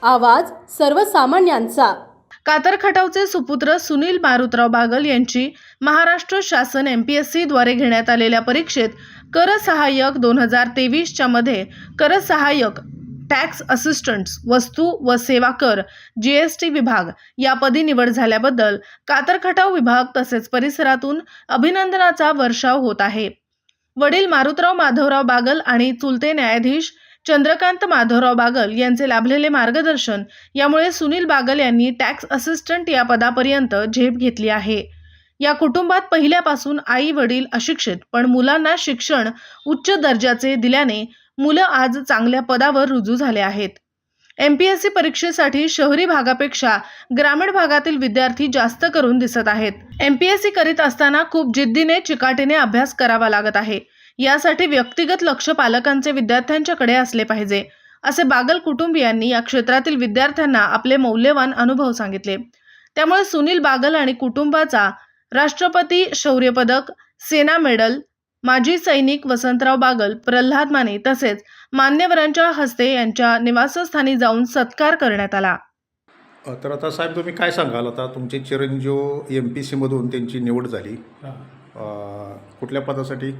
आवाज सर्वसामान्यांचा। कातर खटावचे सुपुत्र सुनील मारुतराव बागल यांची महाराष्ट्र शासन MPSC द्वारे घेण्यात आलेल्या परीक्षेत कर सहाय्यक 2023 मध्ये कर सहाय्यक टॅक्स असिस्टंट्स वस्तू व सेवा कर GST विभाग या पदी निवड झाल्याबद्दल कातर खटाव विभाग तसेच परिसरातून अभिनंदनाचा वर्षाव होत आहे। वडील मारुतराव माधवराव बागल आणि चुलते न्यायाधीश चंद्रकांत माधवराव बागल यांचे लाभलेले मार्गदर्शन यामुळे सुनील बागल यांनी टॅक्स असिस्टंट या पदापर्यंत झेप घेतली आहे। या कुटुंबात पहिल्यापासून आई वडील अशिक्षित पण मुलांना शिक्षण उच्च दर्जाचे दिल्याने मुलं आज चांगल्या पदावर रुजू झाले आहेत। MPSC परीक्षेसाठी शहरी भागापेक्षा ग्रामीण भागातील विद्यार्थी जास्त करून दिसत आहेत। MPSC करीत असताना खूप जिद्दीने चिकाटीने अभ्यास करावा लागत आहे। यासाठी व्यक्तिगत लक्ष पालकांचे विद्यार्थ्यांच्याकडे असले पाहिजे, असे बागल कुटुंबियांनी या क्षेत्रातील विद्यार्थ्यांना आपले मौल्यवान अनुभव सांगितले। त्यामुळे सुनील बागल आणि कुटुंबाचा राष्ट्रपती शौर्य पदक, सेना मेडल, माजी सैनिक वसंतराव बागल, प्रल्हाद माने तसेच मान्यवरांच्या हस्ते यांच्या निवासस्थानी जाऊन सत्कार करण्यात आला। तर आता साहेब तुम्ही काय सांगाल, आता तुमचे चिरंजीव MPSC मधून त्यांची निवड झाली, कुठल्या पदासाठी?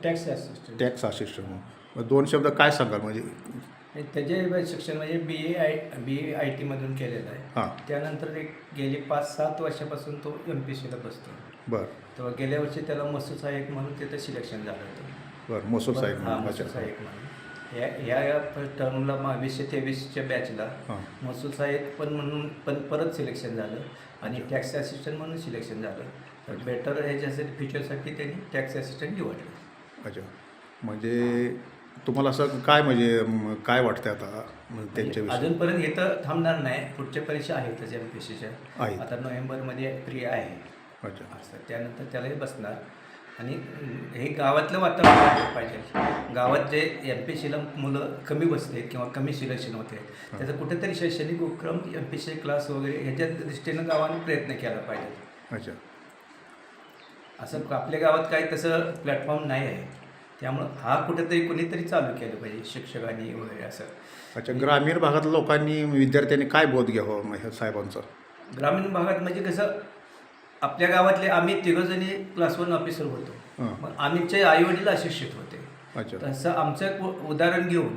Tax assistant. Tax assistant. दोन शब्द काय सांगाल? म्हणजे त्याचे शिक्षण म्हणजे BA IT मधून केलेलं आहे। त्यानंतर एक गेली 5-7 वर्षापासून तो MPSCला बसतो। बरं। तेव्हा गेल्या वर्षी त्याला महसूल सहाय्यक म्हणून तिथं सिलेक्शन झालं होतं। बरं, महसूल सहाय्यक म्हणून या टर्मला 2023च्या बॅचला महसूल सहाय्यक पण म्हणून परत सिलेक्शन झालं आणि टॅक्स असिस्टंट म्हणून सिलेक्शन झालं। तर बेटर ह्याच्यासाठी फ्युचरसाठी त्यांनी टॅक्स असिस्टंट निवडलं। अच्छा, म्हणजे तुम्हाला असं काय म्हणजे काय वाटतं आता त्यांच्याविषयी? अजूनपर्यंत इथं थांबणार नाही, पुढच्या परीक्षा आहेतच MPSCच्या आहेत। आता नोव्हेंबरमध्ये प्री आहे। अच्छा, असं त्यानंतर त्यालाही बसणार आणि हे गावातलं वातावरण पाहिजे। गावात जे MPSCला मुलं कमी बसते किंवा कमी सिलेक्शन होते, त्याचं कुठेतरी शैक्षणिक उपक्रम MPSC क्लास वगैरे ह्याच्या दृष्टीनं गावाने प्रयत्न केला पाहिजे। अच्छा, असं आपल्या गावात काही तसं प्लॅटफॉर्म नाही आहे, त्यामुळं हा कुठेतरी कोणीतरी चालू केलं पाहिजे, शिक्षकांनी वगैरे असं। अच्छा, ग्रामीण भागातल्या लोकांनी विद्यार्थ्यांनी काय बोध घ्यावं ह्या साहेबांचा? ग्रामीण भागात म्हणजे कसं, आपल्या गावातले आम्ही 3 जणी क्लास 1 ऑफिसर होतो, मग आमचे आईवडील अशिक्षित होते। अच्छा, तसं आमचं उदाहरण घेऊन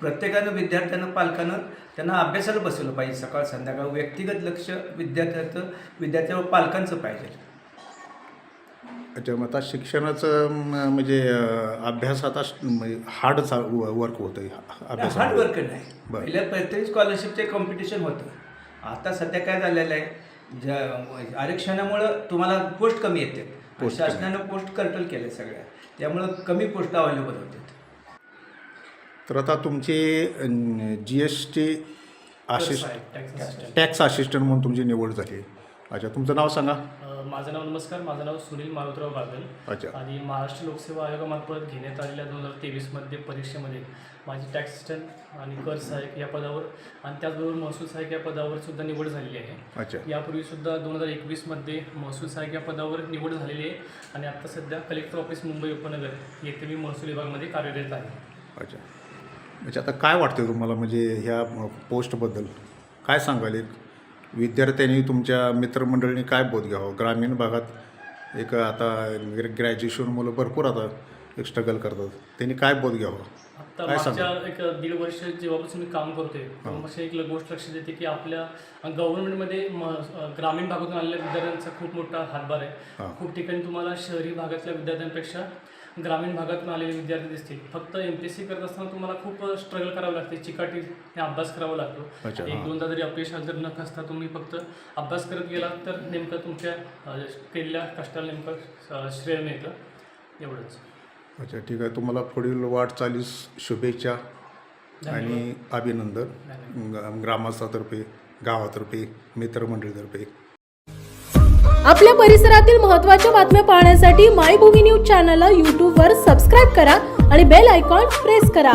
प्रत्येकानं विद्यार्थ्यांना पालकानं त्यांना अभ्यासाला बसवलं पाहिजे। सकाळ संध्याकाळ व्यक्तिगत लक्ष विद्यार्थ्यावर पालकांचं पाहिजे। अच्छा, मग आता शिक्षणाचं म्हणजे अभ्यास आता हार्ड वर्क होतं? हार्ड वर्क नाही, पहिल्या प्रत्येक स्कॉलरशिपचे कॉम्पिटिशन होतं। आता सध्या काय झालेलं आहे, आरक्षणामुळं तुम्हाला पोस्ट कमी येते, शासनानं पोस्ट कंट्रोल केले सगळ्या, त्यामुळं कमी पोस्ट अवेलेबल होते। तर आता तुमची GST टॅक्स असिस्टंट म्हणून तुमची निवड झाली। अच्छा, तुमचं नाव सांगा? माझं नाव नमस्कार, माझं नाव सुनील मारुतराव बागल। अच्छा, आणि महाराष्ट्र लोकसेवा आयोगामार्फत घेण्यात आलेल्या 2023 परीक्षेमध्ये माझी टॅक्स असिस्टंट आणि कर सहाय्यक या पदावर आणि त्याचबरोबर महसूल सहाय्यक या पदावर सुद्धा निवड झालेली आहे। अच्छा, यापूर्वी सुद्धा 2021 महसूल सहाय्यक या पदावर निवड झालेली आहे आणि आता सध्या कलेक्टर ऑफिस मुंबई उपनगर येथे मी महसूल विभागामध्ये कार्यरत आहे। अच्छा, म्हणजे आता काय वाटतं तुम्हाला, म्हणजे ह्या पोस्टबद्दल काय सांगाल? एक विद्यार्थ्यांनी तुमच्या मित्रमंडळींनी काय बोध घ्यावं? ग्रामीण भागात एक आता ग्रॅज्युएशन मुलं भरपूर आता एक स्ट्रगल करतात, त्यांनी काय बोध घ्यावं? आता मागच्या एक 1.5 वर्ष जेव्हापासून मी काम करतोय तेव्हापासून एक गोष्ट लक्षात येते की आपल्या गव्हर्नमेंटमध्ये ग्रामीण भागातून आलेल्या विद्यार्थ्यांचा खूप मोठा हातभार आहे। खूप ठिकाणी तुम्हाला शहरी भागातल्या विद्यार्थ्यांपेक्षा ग्रामीण भागातून आलेले विद्यार्थी दिसतील। फक्त MPSC करत असताना तुम्हाला खूप स्ट्रगल करावं लागते, चिकाटीने अभ्यास करावा लागतो। 1-2दा जरी अपयश जर न खचता तुम्ही फक्त अभ्यास करत गेला तर नेमकं तुमच्या केलेल्या कष्टाला नेमकं श्रेय मिळतं, एवढंच। अच्छा, ठीक आहे, तुम्हाला पुढील वाटचालीस शुभेच्छा आणि अभिनंदन ग्रामस्थातर्फे, गावातर्फे, मित्रमंडळीतर्फे। आपल्या परिसरातील महत्त्वाच्या बातम्या पाहण्यासाठी मायभूमी न्यूज चॅनलला YouTubeवर सबस्क्राईब करा आणि बेल आयकॉन प्रेस करा।